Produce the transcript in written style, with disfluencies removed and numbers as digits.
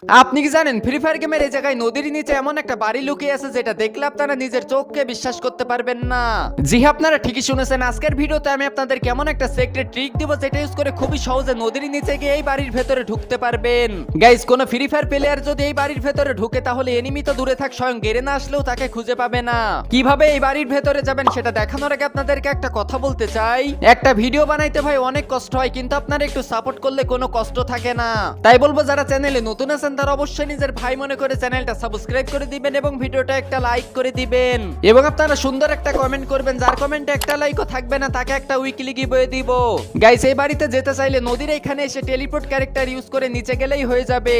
আপনি কি জানেন ফ্রি ফায়ার গেমের এই জায়গায় নদীর নিচে এমন একটা বাড়ি লুকিয়ে আছে যেটা দেখলে আপনারা নিজের চোখকে বিশ্বাস করতে পারবেন না। জি হ্যাঁ, আপনারা ঠিকই শুনেছেন। আজকের ভিডিওতে আমি আপনাদের কেমন একটা সিক্রেট ট্রিক দিব যেটা ইউজ করে খুবই সহজে নদীর নিচে গিয়ে এই বাড়ির ভেতরে ঢুকতে পারবেন। গাইস, কোন ফ্রি ফায়ার প্লেয়ার যদি এই বাড়ির ভেতরে ঢুকে তাহলে এনিমি তো দূরে থাক, স্বয়ং গেরে না আসলেও তাকে খুঁজে পাবে না। কিভাবে এই বাড়ির ভেতরে যাবেন সেটা দেখানোর আগে আপনাদেরকে একটা কথা বলতে চাই। একটা ভিডিও বানাইতে ভাই অনেক কষ্ট হয়, কিন্তু আপনারা একটু সাপোর্ট করলে কোনো কষ্ট থাকে না। তাই বলবো যারা চ্যানেলে নতুন আছেন তারা অবশ্যই নিজের ভাই মনে করে চ্যানেলটা সাবস্ক্রাইব করে দিবেন এবং ভিডিওটা একটা লাইক করে দিবেন এবং আপনারা সুন্দর একটা কমেন্ট করবেন। যার কমেন্টে একটা লাইকও থাকবে না তাকে একটা উইকলি গিভওয়ে দিব। গাইস, এই বাড়িতে যেতে চাইলে নদীর এখানে এসে টেলিপোর্ট ক্যারেক্টার ইউজ করে নিচে গেলেই হয়ে যাবে।